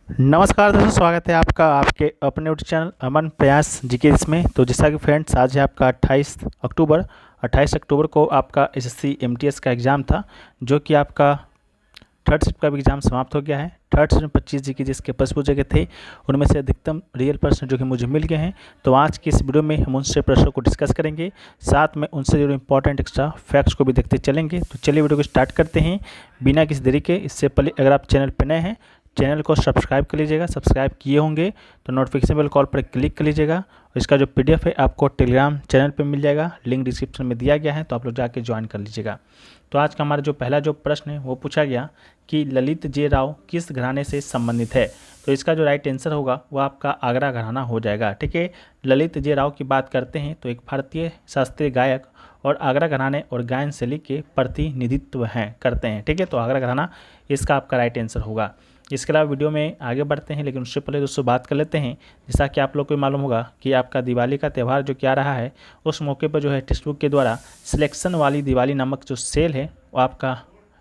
नमस्कार दोस्तों, स्वागत है आपका आपके अपने यूट्यूब चैनल अमन प्रयास जीके इसमें। तो जैसा कि फ्रेंड्स, आज है आपका 28 अक्टूबर को आपका एसएससी एमटीएस का एग्ज़ाम था, जो कि आपका थर्ड शिफ्ट का भी एग्ज़ाम समाप्त हो गया है। थर्ड शिफ्ट में 25 जीके जिसके प्रश्न पूछे गए थे, उनमें से अधिकतम रियल प्रश्न जो कि मुझे मिल गए हैं। तो आज की इस वीडियो में हम उनसे प्रश्नों को डिस्कस करेंगे, साथ में उनसे जो इंपॉर्टेंट एक्स्ट्रा फैक्ट्स को भी देखते चलेंगे। तो चलिए वीडियो को स्टार्ट करते हैं बिना किसी देरी के। इससे पहले अगर आप चैनल पर नए हैं, चैनल को सब्सक्राइब कर लीजिएगा। सब्सक्राइब किए होंगे तो नोटिफिकेशन बेल कॉल पर क्लिक कर लीजिएगा। और इसका जो पीडीएफ है आपको टेलीग्राम चैनल पे मिल जाएगा, लिंक डिस्क्रिप्शन में दिया गया है, तो आप लोग जाके ज्वाइन कर लीजिएगा। तो आज का हमारा जो पहला जो प्रश्न है वो पूछा गया कि ललित जे राव किस घराने से संबंधित है। तो इसका जो राइट आंसर होगा वो आपका आगरा घराना हो जाएगा। ठीक है, ललित जे राव की बात करते हैं तो एक भारतीय शास्त्रीय गायक और आगरा घराने और गायन शैली के प्रतिनिधित्व हैं करते हैं। ठीक है, तो आगरा घराना इसका आपका राइट आंसर होगा। इसके अलावा वीडियो में आगे बढ़ते हैं, लेकिन उससे पहले दोस्तों बात कर लेते हैं। जैसा कि आप लोग को मालूम होगा कि आपका दिवाली का त्यौहार जो क्या रहा है, उस मौके पर जो है टेक्स्ट बुक के द्वारा सिलेक्शन वाली दिवाली नामक जो सेल है वो आपका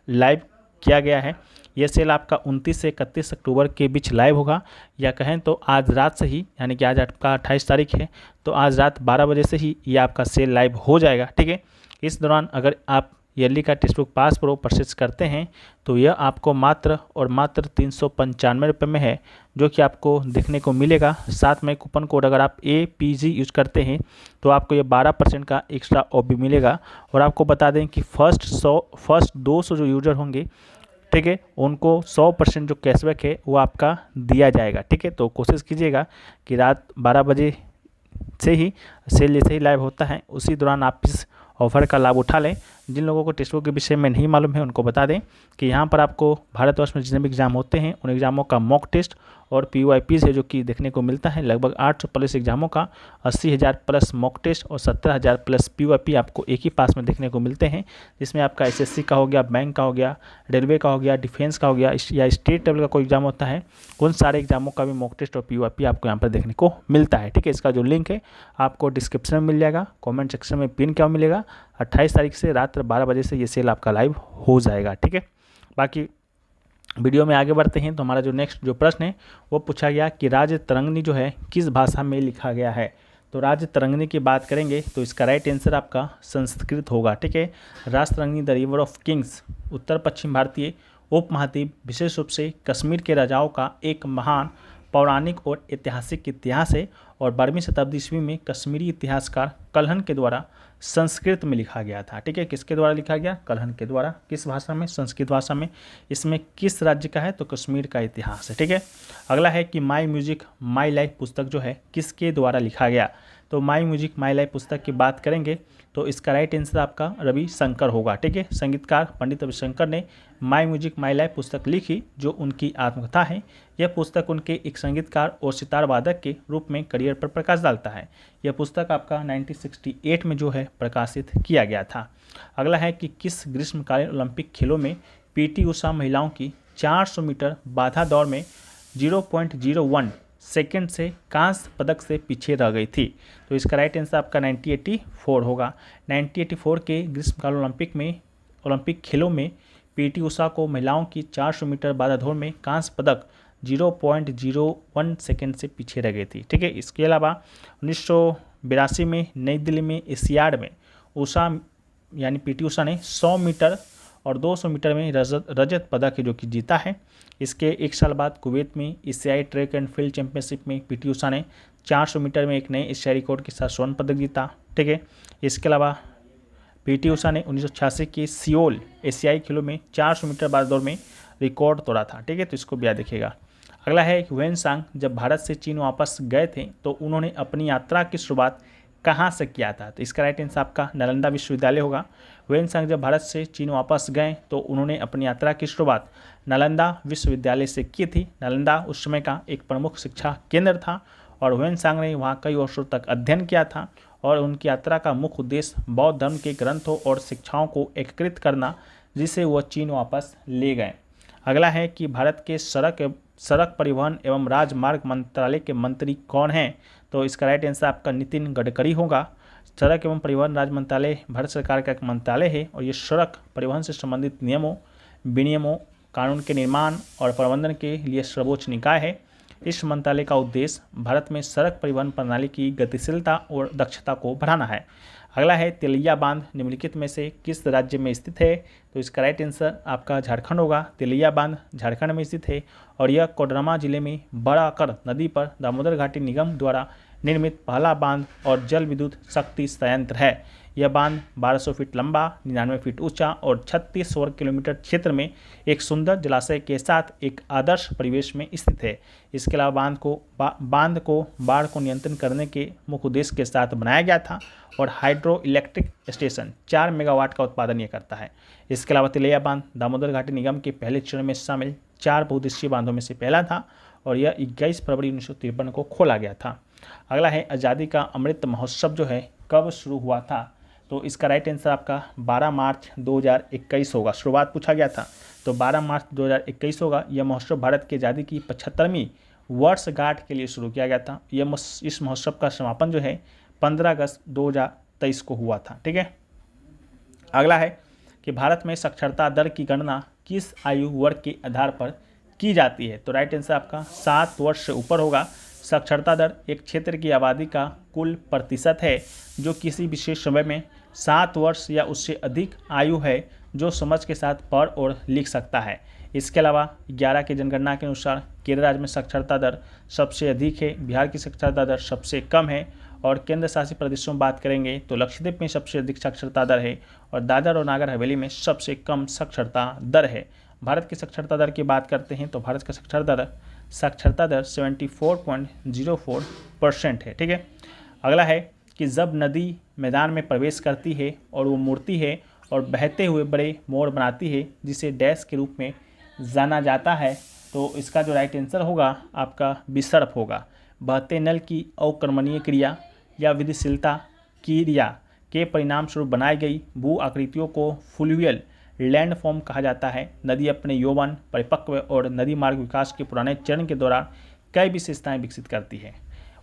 लाइव किया गया है। यह सेल आपका 29 से 31 अक्टूबर के बीच लाइव होगा, या कहें तो आज रात से ही, यानी कि आज आपका 28 तारीख है, तो आज रात 12 बजे से ही ये आपका सेल लाइव हो जाएगा। ठीक है, इस दौरान अगर आप ईयरली का text book pass pro purchase करते हैं तो यह आपको मात्र और मात्र 395 रुपये में है, जो कि आपको देखने को मिलेगा। साथ में कूपन कोड अगर आप APG यूज करते हैं तो आपको ये 12% का एक्स्ट्रा ऑफ भी मिलेगा। और आपको बता दें कि फर्स्ट 200 जो यूजर होंगे, ठीक है, उनको 100% जो कैशबैक है वो आपका दिया जाएगा। ठीक है, तो कोशिश कीजिएगा कि रात 12 बजे से ही सेल जैसे ही लाइव होता है उसी दौरान आप इस ऑफर का लाभ उठा लें। जिन लोगों को टेस्ट बुक के विषय में नहीं मालूम है उनको बता दें कि यहाँ पर आपको भारतवर्ष में जितने भी एग्जाम होते हैं उन एग्जामों का मॉक टेस्ट और PYPs है जो कि देखने को मिलता है। लगभग 800 प्लस एग्जामों का 80,000 प्लस मॉक टेस्ट और 17,000 प्लस PYP आपको एक ही पास में देखने को मिलते हैं, जिसमें आपका SSC का हो गया, बैंक का हो गया, रेलवे का हो गया, डिफेंस का हो गया, या स्टेट लेवल का कोई एग्जाम होता है, उन सारे एग्जामों का भी मॉक टेस्ट और PYP आपको यहाँ पर देखने को मिलता है। ठीक है, इसका जो लिंक है आपको डिस्क्रिप्शन में मिल जाएगा, कॉमेंट सेक्शन में पिन क्या मिलेगा। 28 तारीख से रात 12 बजे से ये सेल आपका लाइव हो जाएगा। ठीक है, बाकी वीडियो में आगे बढ़ते हैं तो हमारा जो नेक्स्ट जो प्रश्न है वो पूछा गया कि राज तरंगिणी जो है किस भाषा में लिखा गया है। तो राज तरंगिणी की बात करेंगे तो इसका राइट आंसर आपका संस्कृत होगा। ठीक है, Rajatarangini the river of kings उत्तर पश्चिम भारतीय उपमहाद्वीप, विशेष रूप से कश्मीर के राजाओं का एक महान पौराणिक और ऐतिहासिक इतिहास है, और 12वीं शताब्दी ईस्वी में कश्मीरी इतिहासकार कल्हण के द्वारा संस्कृत में लिखा गया था। ठीक है, किसके द्वारा लिखा गया? कल्हण के द्वारा। किस भाषा में? संस्कृत भाषा में। इसमें किस राज्य का है? तो कश्मीर का इतिहास है। ठीक है, अगला है कि माई म्यूजिक माई लाइफ पुस्तक जो है किसके द्वारा लिखा गया। तो माई म्यूजिक माई लाइफ पुस्तक की बात करेंगे तो इसका राइट आंसर आपका रविशंकर होगा। ठीक है, संगीतकार पंडित रविशंकर ने माई म्यूजिक माई लाइफ पुस्तक लिखी, जो उनकी आत्मकथा है। यह पुस्तक उनके एक संगीतकार और सितार वादक के रूप में करियर पर प्रकाश डालता है। यह पुस्तक आपका 1968 में जो है प्रकाशित किया गया था। अगला है कि किस ग्रीष्मकालीन ओलंपिक खेलों में PT उषा महिलाओं की 400 मीटर बाधा दौड़ में 0.01 सेकेंड से कांस्य पदक से पीछे रह गई थी। तो इसका राइट आंसर आपका 1984 होगा। 1984 के ग्रीष्मकालीन ओलंपिक खेलों में PT उषा को महिलाओं की 400 मीटर बाधा दौड़ में कांस्य पदक 0.01 सेकेंड से पीछे रह गई थी। ठीक है, इसके अलावा 1982 में नई दिल्ली में एशियाड में उषा यानी PT उषा ने 100 मीटर और 200 मीटर में रजत पदक है जो कि जीता है। इसके एक साल बाद कुवैत में एशियाई ट्रैक एंड फील्ड चैंपियनशिप में PT उषा ने 400 मीटर में एक नए एशियाई रिकॉर्ड के साथ स्वर्ण पदक जीता। ठीक है, इसके अलावा PT उषा ने 1986 के सियोल एशियाई खेलों में 400 मीटर बाधा दौड़ में रिकॉर्ड तोड़ा था। ठीक है, तो इसको भी याद रखिएगा। अगला है कि ह्वेनसांग जब भारत से चीन वापस गए थे तो उन्होंने अपनी यात्रा की शुरुआत कहाँ से किया था। तो इसका राइट आंसर आपका नालंदा विश्वविद्यालय होगा। ह्वेनसांग जब भारत से चीन वापस गए तो उन्होंने अपनी यात्रा की शुरुआत नालंदा विश्वविद्यालय से की थी। नालंदा उस समय का एक प्रमुख शिक्षा केंद्र था और ह्वेनसांग ने वहाँ कई वर्षों तक अध्ययन किया था, और उनकी यात्रा का मुख्य उद्देश्य बौद्ध धर्म के ग्रंथों और शिक्षाओं को एकीकृत करना, जिसे वह चीन वापस ले गए। अगला है कि भारत के सड़क परिवहन एवं राजमार्ग मंत्रालय के मंत्री कौन हैं। तो इसका राइट आंसर आपका नितिन गडकरी होगा। सड़क एवं परिवहन राज्य मंत्रालय भारत सरकार का एक मंत्रालय है, और ये सड़क परिवहन से संबंधित नियमों विनियमों कानून के निर्माण और प्रबंधन के लिए सर्वोच्च निकाय है। इस मंत्रालय का उद्देश्य भारत में सड़क परिवहन प्रणाली की गतिशीलता और दक्षता को बढ़ाना है। अगला है तेलिया बांध निम्नलिखित में से किस राज्य में स्थित है? तो इसका राइट आंसर आपका झारखंड होगा। तेलिया बांध झारखंड में स्थित है और यह कोडरमा जिले में बड़ाकर नदी पर दामोदर घाटी निगम द्वारा निर्मित पहला बांध और जल विद्युत शक्ति संयंत्र है। यह बांध 1200 फीट लंबा, 99 फीट ऊंचा और 36 वर्ग किलोमीटर क्षेत्र में एक सुंदर जलाशय के साथ एक आदर्श परिवेश में स्थित है। इसके अलावा बांध को बाढ़ को नियंत्रण करने के मुख्य उद्देश्य के साथ बनाया गया था और हाइड्रो इलेक्ट्रिक स्टेशन 4 मेगावाट का उत्पादन यह करता है। इसके अलावा तिलैया बांध दामोदर घाटी निगम के पहले चरण में शामिल 4 बहुउद्देशीय बांधों में से पहला था और यह 21 फरवरी 1953 को खोला गया था। अगला है आज़ादी का अमृत महोत्सव जो है कब शुरू हुआ था? तो इसका राइट आंसर आपका 12 मार्च 2021 होगा। शुरुआत पूछा गया था तो 12 मार्च 2021 होगा। यह महोत्सव भारत की आज़ादी की 75वीं वर्षगांठ के लिए शुरू किया गया था। इस महोत्सव का समापन जो है 15 अगस्त 2023 को हुआ था। ठीक है। अगला है कि भारत में साक्षरता दर की गणना किस आयु वर्ग के आधार पर की जाती है? तो राइट आंसर आपका 7 वर्ष से ऊपर होगा। साक्षरता दर एक क्षेत्र की आबादी का कुल प्रतिशत है जो किसी विशेष समय में 7 वर्ष या उससे अधिक आयु है जो समझ के साथ पढ़ और लिख सकता है। इसके अलावा 11 की जनगणना के अनुसार केरल राज्य में साक्षरता दर सबसे अधिक है, बिहार की साक्षरता दर सबसे कम है और केंद्र शासित प्रदेशों में बात करेंगे तो लक्षद्वीप में सबसे अधिक साक्षरता दर है और दादर और नागर हवेली में सबसे कम साक्षरता दर है। भारत की साक्षरता दर की बात करते हैं तो भारत का साक्षरता दर 74.04% है। ठीक है। अगला है कि जब नदी मैदान में प्रवेश करती है और वो मुड़ती है और बहते हुए बड़े मोड़ बनाती है जिसे डैश के रूप में जाना जाता है, तो इसका जो राइट आंसर होगा आपका विसर्प होगा। बहते नल की अवक्रमणीय क्रिया या विधिशीलता क्रिया के परिणाम स्वरूप बनाई गई भू आकृतियों को फ्लूवियल लैंडफॉर्म कहा जाता है। नदी अपने यौवन, परिपक्व और नदी मार्ग विकास के पुराने चरण के दौरान कई विशेषताएं विकसित करती है,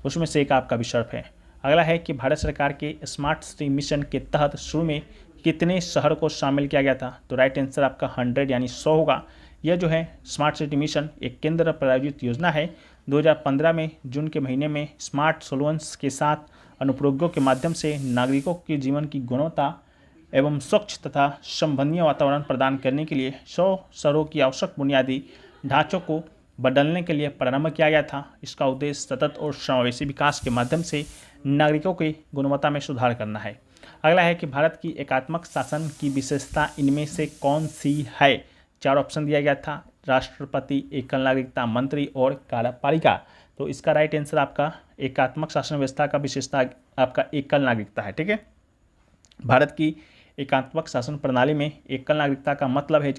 उसमें से एक आपका विसर्प है। अगला है कि भारत सरकार के स्मार्ट सिटी मिशन के तहत शुरू में कितने शहर को शामिल किया गया था? तो राइट आंसर आपका 100 यानी 100 होगा। यह जो है स्मार्ट सिटी मिशन एक केंद्र प्रायोजित योजना है। 2015 में जून के महीने में स्मार्ट सोल्यूशंस के साथ अनुप्रयोगों के माध्यम से नागरिकों के जीवन की गुणवत्ता एवं स्वच्छ तथा संभवनीय वातावरण प्रदान करने के लिए 100 शहरों की आवश्यक बुनियादी ढांचों को बदलने के लिए प्रारंभ किया गया था। इसका उद्देश्य सतत और समावेशी विकास के माध्यम से नागरिकों की गुणवत्ता में सुधार करना है। अगला है कि भारत की एकात्मक शासन की विशेषता इनमें से कौन सी है? 4 ऑप्शन दिया गया था, राष्ट्रपति, एकल नागरिकता, मंत्री और कार्यपालिका। तो इसका राइट आंसर आपका एकात्मक शासन व्यवस्था का विशेषता आपका एकल नागरिकता है। ठीक है। भारत की एकात्मक शासन प्रणाली में एकल नागरिकता का मतलब है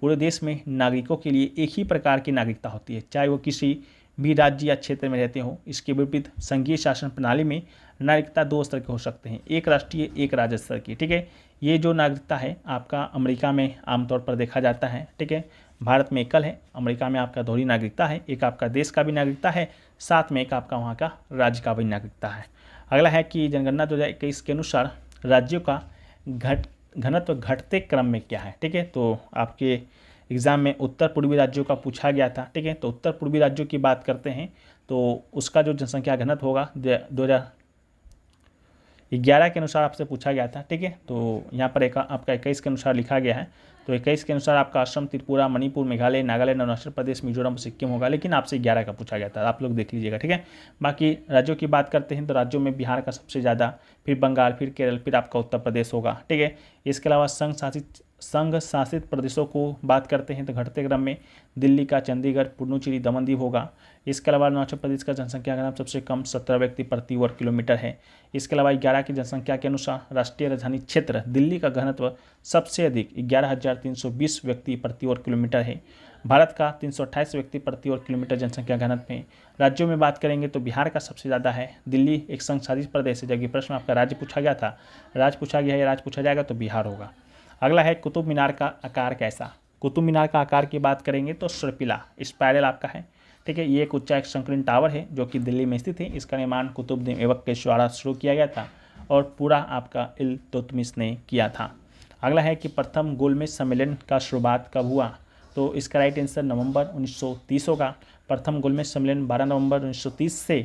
पूरे देश में नागरिकों के लिए एक ही प्रकार की नागरिकता होती है, चाहे वो किसी भी राज्य या क्षेत्र में रहते हों। इसके विपरीत संघीय शासन प्रणाली में नागरिकता 2 स्तर के हो सकते हैं, एक राष्ट्रीय, एक राज्य स्तर की। ठीक है। ये जो नागरिकता है आपका अमेरिका में आमतौर पर देखा जाता है। ठीक है। भारत में एकल है, अमेरिका में आपका दोहरी नागरिकता है, एक आपका देश का भी नागरिकता है, साथ में एक आपका वहाँ का राज्य का भी नागरिकता है। अगला है कि जनगणना 2021 के अनुसार राज्यों का घनत्व घटते क्रम में क्या है? ठीक है। तो आपके एग्ज़ाम में उत्तर पूर्वी राज्यों का पूछा गया था। ठीक है। तो उत्तर पूर्वी राज्यों की बात करते हैं तो उसका जो जनसंख्या घनत्व होगा 2011 के अनुसार आपसे पूछा गया था। ठीक है। तो यहाँ पर आपका 21 के अनुसार लिखा गया है। तो 21 के अनुसार आपका असम, त्रिपुरा, मणिपुर, मेघालय, नागालैंड, अरुणाचल प्रदेश, मिजोरम, सिक्किम होगा, लेकिन आपसे 11 का पूछा गया था, आप लोग देख लीजिएगा। ठीक है। बाकी राज्यों की बात करते हैं तो राज्यों में बिहार का सबसे ज़्यादा, फिर बंगाल, फिर केरल, फिर आपका उत्तर प्रदेश होगा। ठीक है। इसके अलावा संघ शासित प्रदेशों को बात करते हैं तो घटते क्रम में दिल्ली का चंडीगढ़, पुडुचेरी, दमन-दीव होगा। इसके अलावा अरुणाचल प्रदेश का जनसंख्या घनत्व सबसे कम 17 व्यक्ति प्रति वर्ग किलोमीटर है। इसके अलावा 11 की जनसंख्या के अनुसार राष्ट्रीय राजधानी क्षेत्र दिल्ली का घनत्व सबसे अधिक 11,320 व्यक्ति प्रति वर्ग किलोमीटर है। भारत का 328 व्यक्ति प्रति वर्ग किलोमीटर जनसंख्या घनत्व है। राज्यों में बात करेंगे तो बिहार का सबसे ज़्यादा है, दिल्ली एक संघ शासित प्रदेश है। जबकि प्रश्न आपका राज्य पूछा गया था, राज्य पूछा गया है, राज्य पूछा जाएगा तो बिहार होगा। अगला है कुतुब मीनार का आकार कैसा? कुतुब मीनार का आकार की बात करेंगे तो सर्पिला, स्पाइरल आपका है। ठीक है। ये एक उच्चा एक संकीर्ण टावर है जो कि दिल्ली में स्थित है। इसका निर्माण कुतुबुद्दीन ऐबक के द्वारा शुरू किया गया था और पूरा आपका इल्तुतमिश ने किया था। अगला है कि प्रथम गोलमेज सम्मेलन का शुरुआत कब हुआ? तो इसका राइट आंसर नवंबर 1930 होगा। प्रथम गोलमेज सम्मेलन 12 नवंबर 1930 से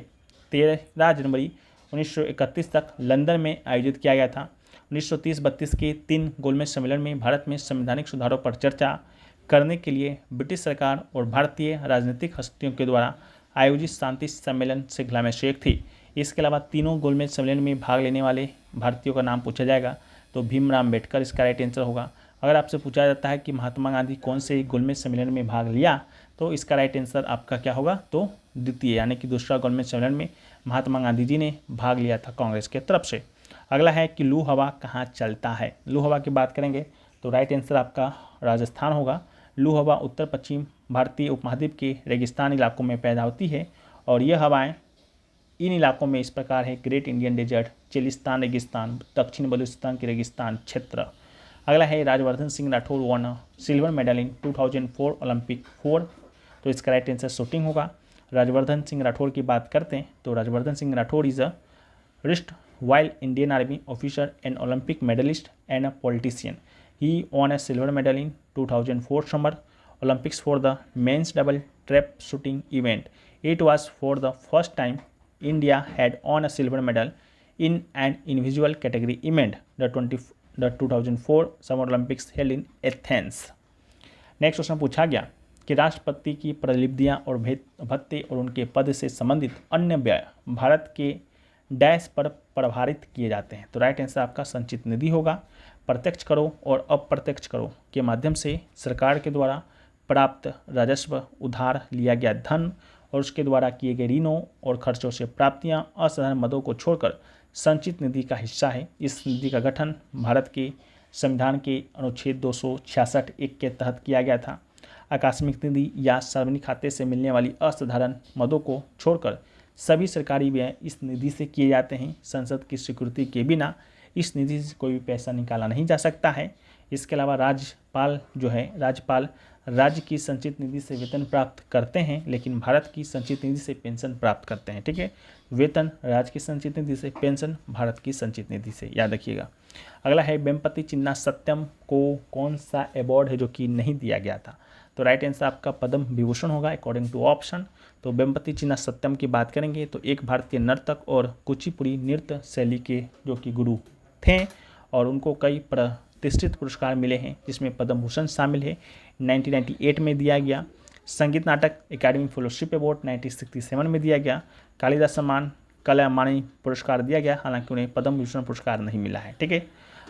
13 जनवरी 1931 तक लंदन में आयोजित किया गया था। 1930-32 के 3 गोलमेज सम्मेलन में भारत में संवैधानिक सुधारों पर चर्चा करने के लिए ब्रिटिश सरकार और भारतीय राजनीतिक हस्तियों के द्वारा आयोजित शांति सम्मेलन श्रृंखला में से एक थी। इसके अलावा तीनों गोलमेज सम्मेलन में भाग लेने वाले भारतीयों का नाम पूछा जाएगा, तो भीमराव अम्बेडकर इसका राइट आंसर होगा। अगर आपसे पूछा जाता है कि महात्मा गांधी कौन से गोलमेज सम्मेलन में भाग लिया, तो इसका राइट आंसर आपका क्या होगा, तो द्वितीय यानी कि दूसरा गोलमेज सम्मेलन में महात्मा गांधी जी ने भाग लिया था कांग्रेस के तरफ से। अगला है कि लू हवा कहाँ चलता है। लू हवा की बात करेंगे तो राइट आंसर आपका राजस्थान होगा। लू हवा उत्तर पश्चिम भारतीय उपमहाद्वीप के रेगिस्तान इलाकों में पैदा होती है और यह हवाएं इन इलाकों में इस प्रकार है: ग्रेट इंडियन डेजर्ट, चिलिस्तान रेगिस्तान, दक्षिण बलूचिस्तान के रेगिस्तान क्षेत्र। अगला है Rajyavardhan Singh Rathore won silver medal in 2004 Olympic 4, तो इसका राइट आंसर शूटिंग होगा। राजवर्धन सिंह राठौर की बात करते हैं तो Rajvardhan Singh Rathore is a wrist while Indian Army officer, an Olympic medalist and a politician. He won a silver medal in 2004 Summer Olympics for the men's double trap shooting event. It was for the first time India had won a silver medal in an individual category event, the 2004 Summer Olympics held in Athens. Next question पूछा गया कि राष्ट्रपति की प्रतिनिधियां और भत्ते और उनके पद से संबंधित अन्य व्यय भारत के डैश पर प्रभारित किए जाते हैं, तो राइट आंसर आपका संचित निधि होगा। प्रत्यक्ष करों और अप्रत्यक्ष करों के माध्यम से सरकार के द्वारा प्राप्त राजस्व, उधार लिया गया धन और उसके द्वारा किए गए ऋणों और खर्चों से प्राप्तियां असाधारण मदों को छोड़कर संचित निधि का हिस्सा है। इस निधि का गठन भारत के संविधान के अनुच्छेद 266(1) के तहत किया गया था। आकस्मिक निधि या सार्वजनिक खाते से मिलने वाली असाधारण मदों को छोड़कर सभी सरकारी व्यय इस निधि से किए जाते हैं। संसद की स्वीकृति के बिना इस निधि से कोई भी पैसा निकाला नहीं जा सकता है। इसके अलावा राज्यपाल राज्य की संचित निधि से वेतन प्राप्त करते हैं, लेकिन भारत की संचित निधि से पेंशन प्राप्त करते हैं। ठीक है, वेतन राज्य की संचित निधि से, पेंशन भारत की संचित निधि से, याद रखिएगा। अगला है वेम्पति चिन्ना सत्यम को कौन सा अवार्ड है जो कि नहीं दिया गया था, तो राइट आंसर आपका पद्म विभूषण होगा अकॉर्डिंग टू ऑप्शन। तो वेम्पति चिन्ना सत्यम की बात करेंगे तो एक भारतीय नर्तक और कुचिपुड़ी नृत्य शैली के जो कि गुरु थे और उनको कई प्रतिष्ठित पुरस्कार मिले हैं, जिसमें पद्म भूषण शामिल है, 1998 में दिया गया। संगीत नाटक एकेडमी फेलोशिप अवार्ड 1967 में दिया गया। कालिदास सम्मान कलामाणी पुरस्कार दिया गया, हालांकि उन्हें पद्म विभूषण पुरस्कार नहीं मिला है। ठीक है,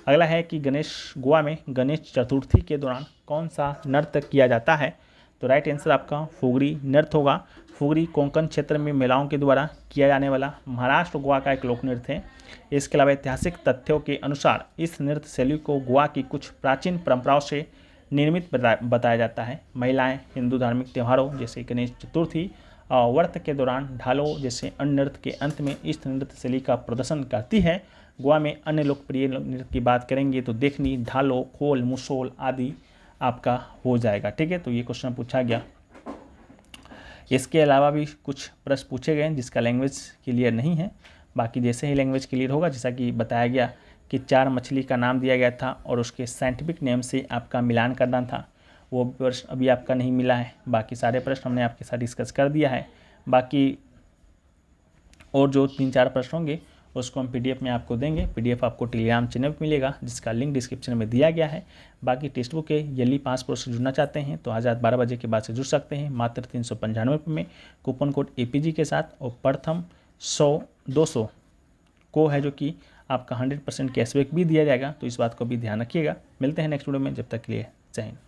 अगला है कि गोवा में गणेश चतुर्थी के दौरान कौन सा नृत्य किया जाता है, तो राइट आंसर आपका फुगड़ी नृत्य होगा। फुगड़ी कोंकण क्षेत्र में महिलाओं के द्वारा किया जाने वाला महाराष्ट्र गोवा का एक लोक नृत्य है। इसके अलावा ऐतिहासिक तथ्यों के अनुसार इस नृत्य शैली को गोवा की कुछ प्राचीन परंपराओं से निर्मित बताया जाता है। महिलाएं हिंदू धार्मिक त्योहारों जैसे गणेश चतुर्थी और व्रत के दौरान ढालों जैसे अन्य नृत्य के अंत में इस नृत्य शैली का प्रदर्शन करती है। गोवा में अन्य लोकप्रिय नृत्य की बात करेंगे तो देखनी, ढालो, खोल, मुसोल आदि आपका हो जाएगा। ठीक है, तो ये क्वेश्चन पूछा गया। इसके अलावा भी कुछ प्रश्न पूछे गए जिसका लैंग्वेज क्लियर नहीं है, बाकी जैसे ही लैंग्वेज क्लियर होगा, जैसा कि बताया गया कि 4 मछली का नाम दिया गया था और उसके साइंटिफिक नेम से आपका मिलान करना था, वो प्रश्न अभी आपका नहीं मिला है। बाकी सारे प्रश्न हमने आपके साथ डिस्कस कर दिया है। बाकी और जो 3-4 प्रश्न होंगे उसको हम पीडीएफ में आपको देंगे। पीडीएफ आपको टेलीग्राम चैनल पर मिलेगा, जिसका लिंक डिस्क्रिप्शन में दिया गया है। बाकी टेक्स्ट बुक के यदि 5 प्रो से जुड़ना चाहते हैं तो आज रात 12 बजे के बाद से जुड़ सकते हैं, मात्र 395 रुपये में कूपन कोड APG के साथ। और प्रथम 100-200 को है जो कि आपका 100% कैशबैक भी दिया जाएगा, तो इस बात को भी ध्यान रखिएगा। मिलते हैं नेक्स्ट वीडियो में, जब तक के लिए जय हिंद।